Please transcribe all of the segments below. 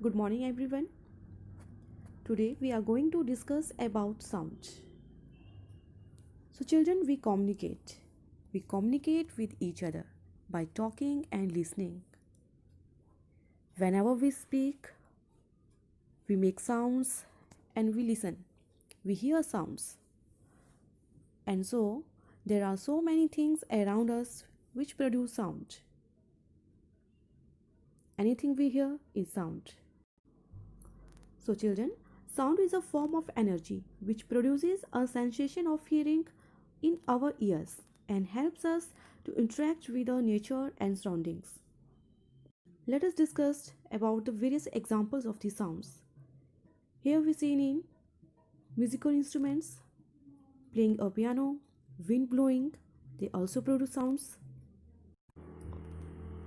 Good morning everyone. Today we are going to discuss about sound. So children, we communicate. We communicate with each other by talking and listening. Whenever we speak, we make sounds and we listen. We hear sounds. And so there are so many things around us which produce sound. Anything we hear is sound. So children, sound is a form of energy which produces a sensation of hearing in our ears and helps us to interact with our nature and surroundings. Let us discuss about the various examples of these sounds. Here we see in musical instruments, playing a piano, wind blowing, they also produce sounds.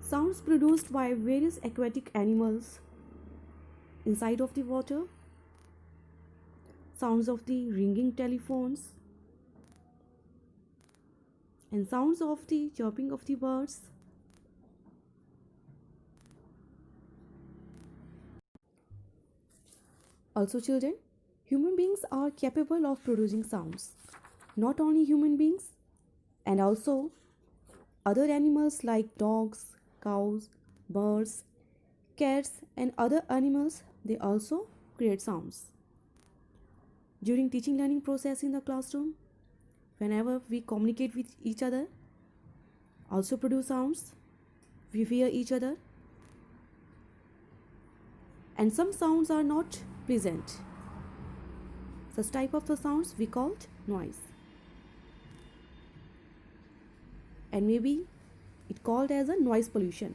Sounds produced by various aquatic animals inside of the water, sounds of the ringing telephones, and sounds of the chirping of the birds. Also children, human beings are capable of producing sounds. Not only human beings, and also other animals like dogs, cows, birds, cats and other animals, they also create sounds. During teaching learning process in the classroom, whenever we communicate with each other, also produce sounds, we hear each other, and some sounds are not pleasant. Such type of the sounds we called noise, and maybe it called as a noise pollution.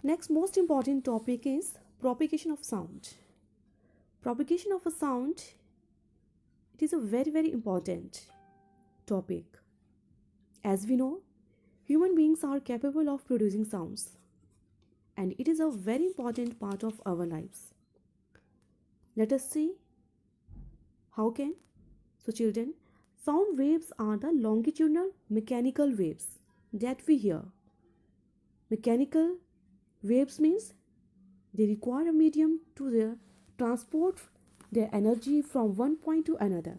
Next most important topic is propagation of sound. Propagation of a sound, it is a very important topic. As we know, human beings are capable of producing sounds, and it is a very important part of our lives. Let us see how can. So children, sound waves are the longitudinal mechanical waves that we hear. Mechanical waves means they require a medium to transport their energy from one point to another.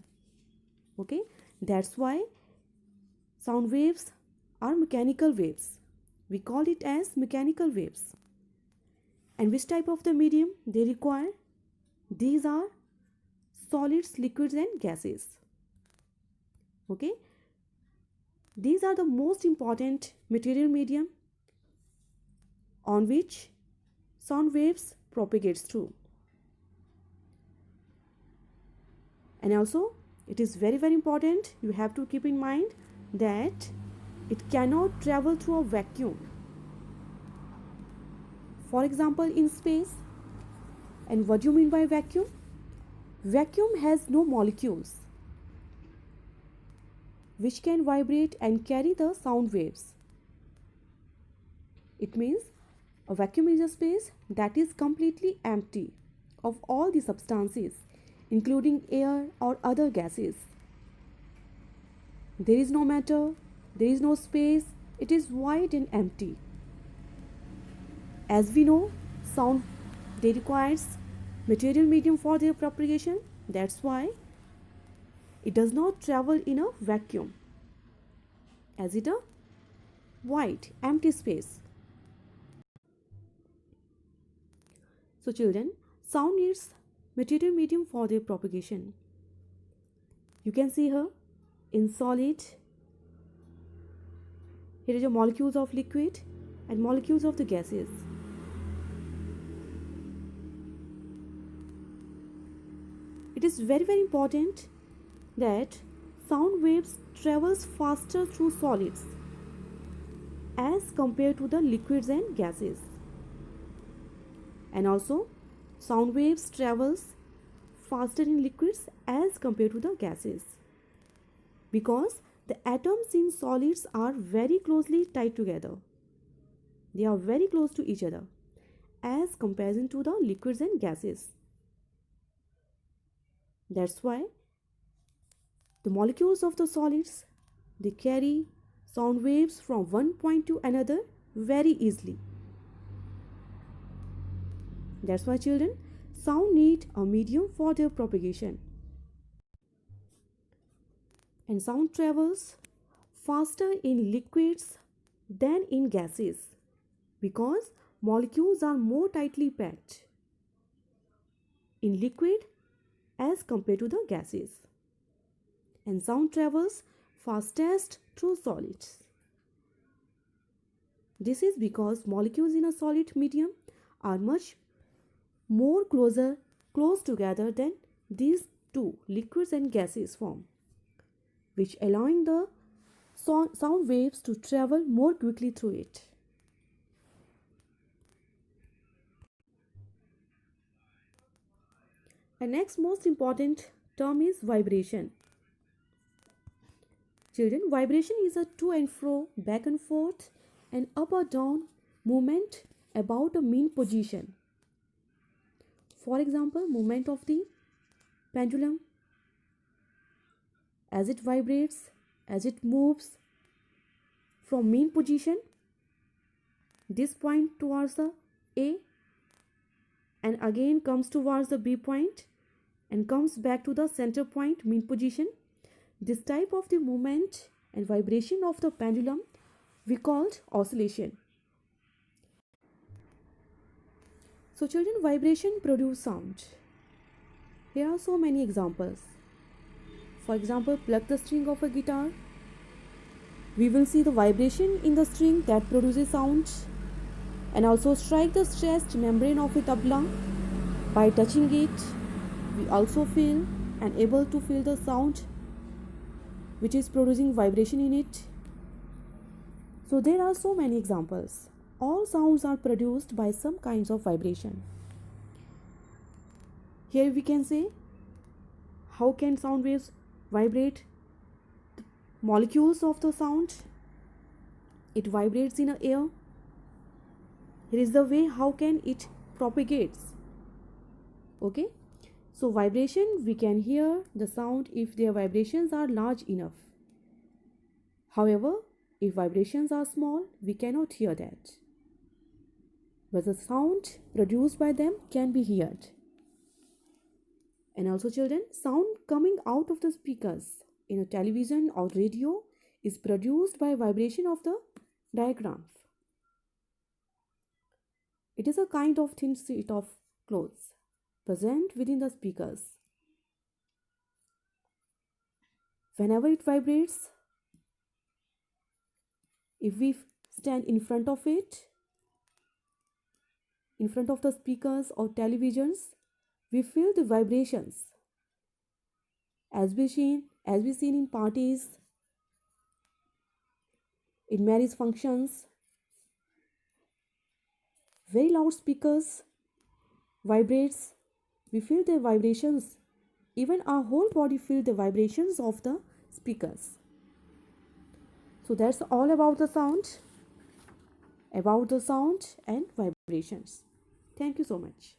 Okay, that's why sound waves are mechanical waves. We call it as mechanical waves. And which type of the medium they require? These are solids, liquids and gases. Okay, these are the most important material medium on which sound waves propagates through. And also it is very important, you have to keep in mind that it cannot travel through a vacuum. For example, in space. And what do you mean by vacuum? Vacuum has no molecules which can vibrate and carry the sound waves. It means a vacuum is a space that is completely empty of all the substances, including air or other gases. There is no matter, there is no space, it is void and empty. As we know, sound they requires material medium for their propagation. That's why it does not travel in a vacuum, as it a void, empty space. So children, sound needs material medium for their propagation. You can see here in solid, here is the molecules of liquid and molecules of the gases. It is very important that sound waves travels faster through solids as compared to the liquids and gases. And also sound waves travels faster in liquids as compared to the gases, because the atoms in solids are very closely tied together. They are very close to each other as comparison to the liquids and gases. That's why the molecules of the solids, they carry sound waves from one point to another very easily. That's why children, sound need a medium for their propagation. And sound travels faster in liquids than in gases because molecules are more tightly packed in liquid as compared to the gases. And sound travels fastest through solids. This is because molecules in a solid medium are much more close together than these two liquids and gases form, which allowing the sound waves to travel more quickly through it. The next most important term is vibration. Children, vibration is a to and fro, back and forth, and up or down movement about a mean position. For example, movement of the pendulum as it vibrates, as it moves from mean position, this point towards the A, and again comes towards the B point and comes back to the center point, mean position. This type of the movement and vibration of the pendulum we called oscillation. So children, vibration produce sound. Here are so many examples. For example, pluck the string of a guitar. We will see the vibration in the string that produces sound, and also strike the stressed membrane of a tabla. By touching it, we also feel and able to feel the sound which is producing vibration in it. So there are so many examples. All sounds are produced by some kinds of vibration. Here we can say how can sound waves vibrate the molecules of the sound. It vibrates in the air. Here is the way how can it propagates. Okay, so vibration, we can hear the sound if their vibrations are large enough. However, if vibrations are small, we cannot hear that, but the sound produced by them can be heard. And also children, sound coming out of the speakers in a television or radio is produced by vibration of the diaphragm. It is a kind of thin sheet of cloth present within the speakers. Whenever it vibrates, if we stand in front of it, in front of the speakers or televisions, we feel the vibrations as we seen in parties, in marriage functions. Very loud speakers vibrates, we feel the vibrations, even our whole body feel the vibrations of the speakers. So that's all about the sound and vibrations. Thank you so much.